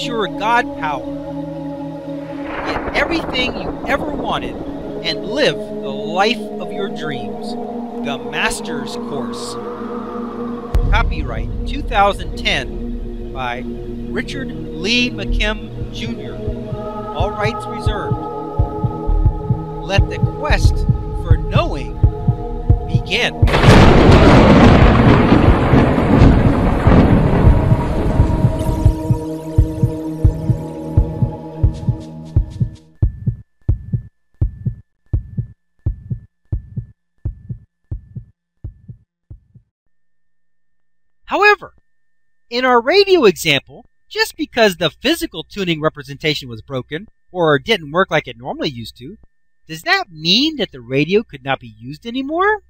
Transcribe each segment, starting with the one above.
Use your God power. Get everything you ever wanted and live the life of your dreams. The Master's Course. Copyright 2010 by Richard Lee McKim Jr. All rights reserved. Let the quest for knowing begin. However, in our radio example, just because the physical tuning representation was broken or didn't work like it normally used to, does that mean that the radio could not be used anymore?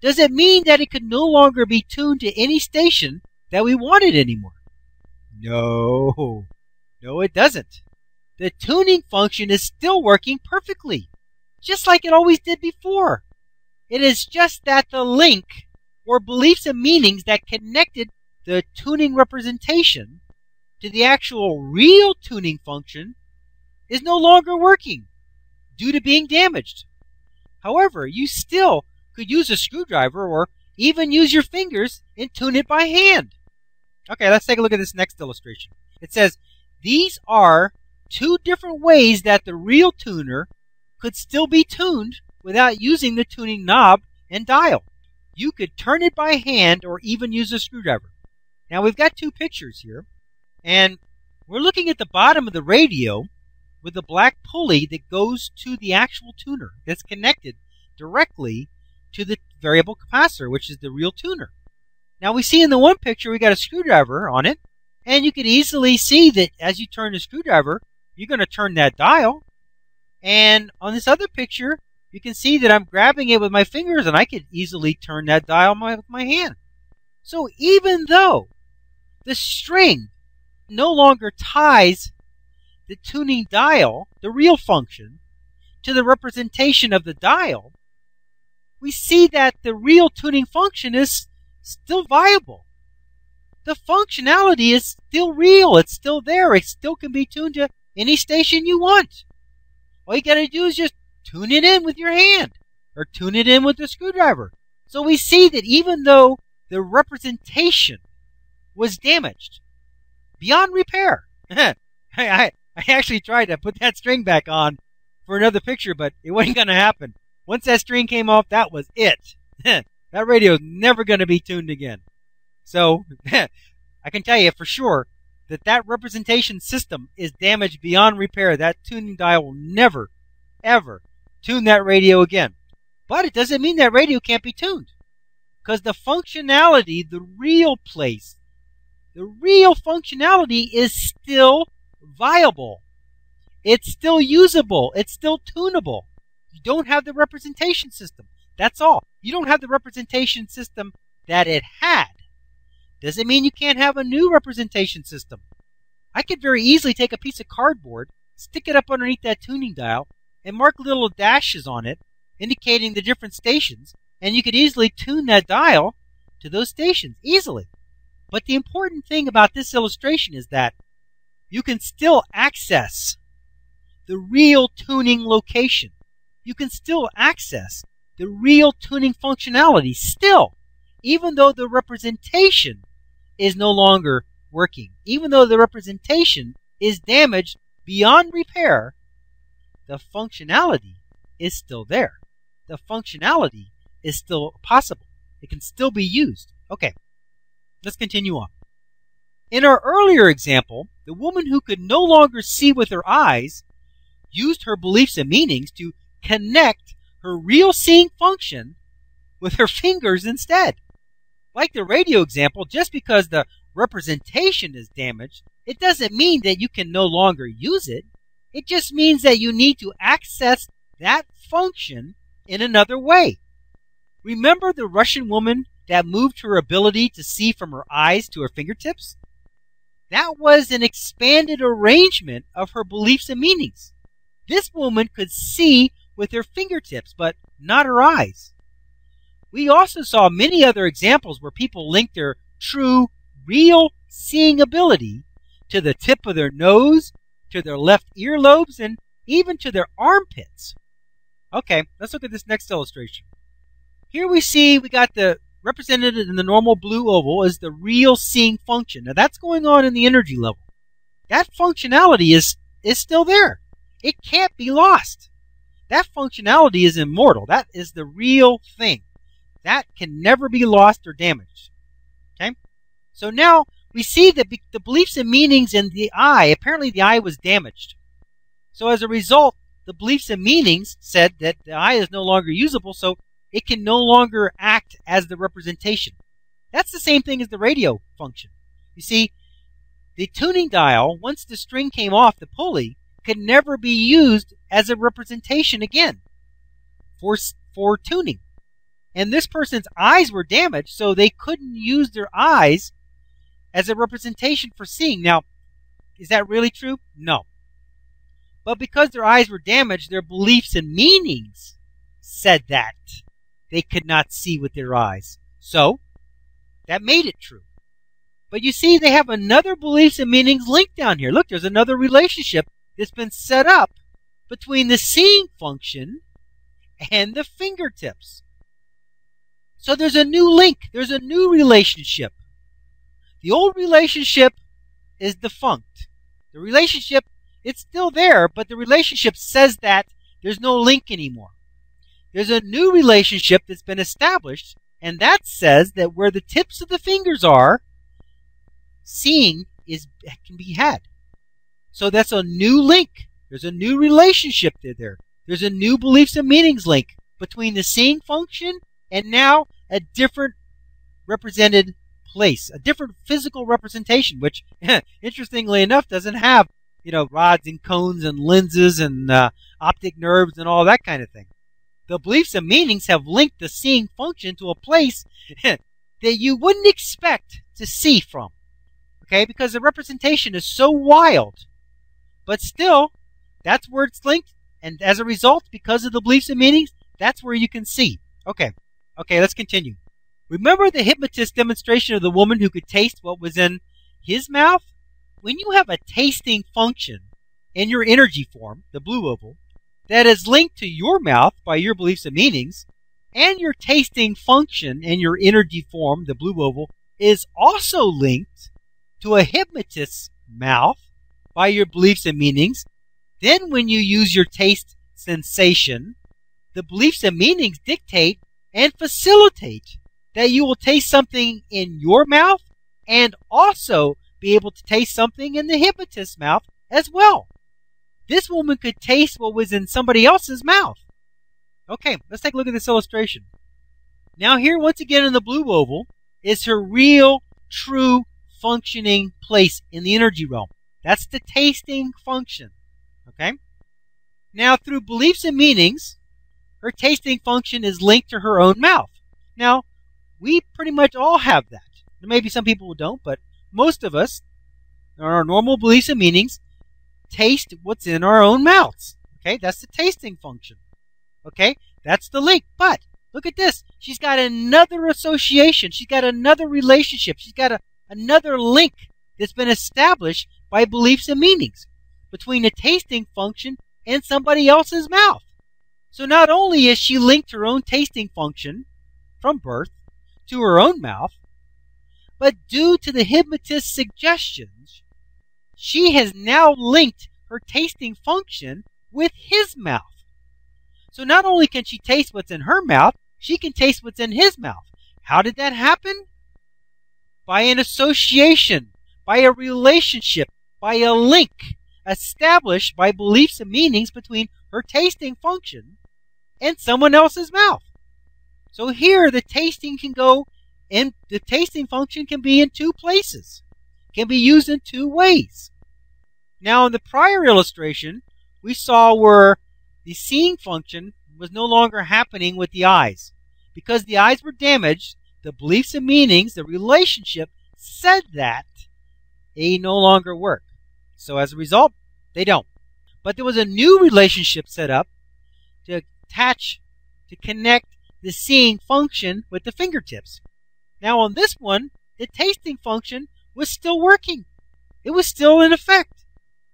Does it mean that it could no longer be tuned to any station that we wanted anymore? No, it doesn't. The tuning function is still working perfectly, just like it always did before. It is just that the link or beliefs and meanings that connected the tuning representation to the actual real tuning function is no longer working due to being damaged. However, you still could use a screwdriver or even use your fingers and tune it by hand. Okay, let's take a look at this next illustration. It says, these are two different ways that the real tuner could still be tuned without using the tuning knob and dial. You could turn it by hand or even use a screwdriver. Now we've got two pictures here, and we're looking at the bottom of the radio with the black pulley that goes to the actual tuner that's connected directly to the variable capacitor, which is the real tuner. Now we see in the one picture we got a screwdriver on it, and you can easily see that as you turn the screwdriver, you're going to turn that dial. And on this other picture, you can see that I'm grabbing it with my fingers, and I could easily turn that dial with my hand. So even though the string no longer ties the tuning dial, the real function, to the representation of the dial, we see that the real tuning function is still viable. The functionality is still real. It's still there. It still can be tuned to any station you want. All you got to do is just tune it in with your hand or tune it in with the screwdriver. So we see that even though the representation was damaged beyond repair, I actually tried to put that string back on for another picture, but it wasn't going to happen. Once that string came off, that was it. That radio is never going to be tuned again. So I can tell you for sure that that representation system is damaged beyond repair. That tuning dial will never, ever tune that radio again. But it doesn't mean that radio can't be tuned, because the functionality, the real place, the real functionality is still viable. It's still usable. It's still tunable. You don't have the representation system. That's all. You don't have the representation system that it had. Doesn't mean you can't have a new representation system. I could very easily take a piece of cardboard, stick it up underneath that tuning dial, and mark little dashes on it, indicating the different stations, and you could easily tune that dial to those stations easily. But the important thing about this illustration is that you can still access the real tuning location. You can still access the real tuning functionality still, even though the representation is no longer working. Even though the representation is damaged beyond repair, the functionality is still there. The functionality is still possible. It can still be used. Okay, let's continue on. In our earlier example, the woman who could no longer see with her eyes used her beliefs and meanings to connect her real seeing function with her fingers instead. Like the radio example, just because the representation is damaged, it doesn't mean that you can no longer use it. It just means that you need to access that function in another way. Remember the Russian woman that moved her ability to see from her eyes to her fingertips? That was an expanded arrangement of her beliefs and meanings. This woman could see with her fingertips, but not her eyes. We also saw many other examples where people linked their true, real seeing ability to the tip of their nose, to their left earlobes, and even to their armpits. Okay, let's look at this next illustration. Here we got the represented in the normal blue oval is the real seeing function. Now that's going on in the energy level. That functionality is still there. It can't be lost. That functionality is immortal. That is the real thing. That can never be lost or damaged. Okay? So now we see that the beliefs and meanings in the eye, apparently the eye was damaged. So as a result, the beliefs and meanings said that the eye is no longer usable, so it can no longer act as the representation. That's the same thing as the radio function. You see, the tuning dial, once the string came off the pulley, could never be used as a representation again for tuning. And this person's eyes were damaged, so they couldn't use their eyes as a representation for seeing. Now, is that really true? No. But because their eyes were damaged, their beliefs and meanings said that they could not see with their eyes. So, that made it true. But you see, they have another beliefs and meanings linked down here. Look, there's another relationship that's been set up between the seeing function and the fingertips. So there's a new link. There's a new relationship. The old relationship is defunct. The relationship, it's still there, but the relationship says that there's no link anymore. There's a new relationship that's been established, and that says that where the tips of the fingers are, seeing can be had. So that's a new link. There's a new relationship there. There's a new beliefs and meanings link between the seeing function and now a different represented place, a different physical representation, which, interestingly enough, doesn't have, rods and cones and lenses and optic nerves and all that kind of thing. The beliefs and meanings have linked the seeing function to a place that you wouldn't expect to see from. Okay, because the representation is so wild. But still, that's where it's linked. And as a result, because of the beliefs and meanings, that's where you can see. Okay, let's continue. Remember the hypnotist demonstration of the woman who could taste what was in his mouth? When you have a tasting function in your energy form, the blue oval, that is linked to your mouth by your beliefs and meanings, and your tasting function in your energy form, the blue oval, is also linked to a hypnotist's mouth by your beliefs and meanings, then when you use your taste sensation, the beliefs and meanings dictate and facilitate that you will taste something in your mouth and also be able to taste something in the hypnotist's mouth as well. This woman could taste what was in somebody else's mouth. Okay, let's take a look at this illustration. Now here, once again in the blue oval, is her real, true, functioning place in the energy realm. That's the tasting function. Okay? Now, through beliefs and meanings, her tasting function is linked to her own mouth. Now, we pretty much all have that. Maybe some people don't, but most of us, in our normal beliefs and meanings, taste what's in our own mouths. Okay? That's the tasting function. Okay? That's the link. But, look at this. She's got another association. She's got another relationship. She's got another link that's been established by beliefs and meanings between the tasting function and somebody else's mouth. So not only is she linked her own tasting function from birth to her own mouth, but due to the hypnotist's suggestions, she has now linked her tasting function with his mouth. So not only can she taste what's in her mouth, she can taste what's in his mouth. How did that happen? By an association, by a relationship, by a link established by beliefs and meanings between her tasting function and someone else's mouth. So here the tasting can go, and the tasting function can be in two places, can be used in two ways. Now in the prior illustration, we saw where the seeing function was no longer happening with the eyes. Because the eyes were damaged, the beliefs and meanings, the relationship, said that they no longer work. So as a result, they don't. But there was a new relationship set up to connect the seeing function with the fingertips. Now on this one, the tasting function was still working. It was still in effect.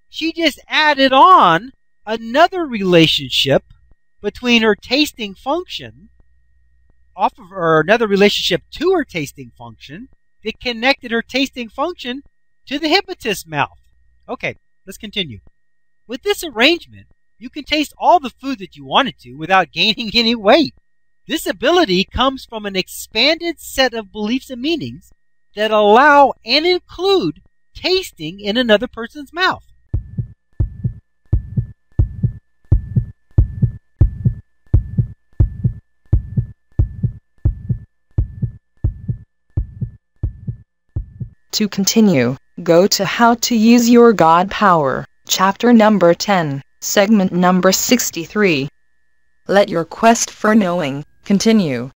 She just added on another relationship between her tasting function, or another relationship to her tasting function, that connected her tasting function to the hypnotist's mouth. Okay, let's continue. With this arrangement, you can taste all the food that you wanted to without gaining any weight. This ability comes from an expanded set of beliefs and meanings that allow and include tasting in another person's mouth. To continue, go to How to Use Your God Power, chapter number 10, segment number 63. Let your quest for knowing continue.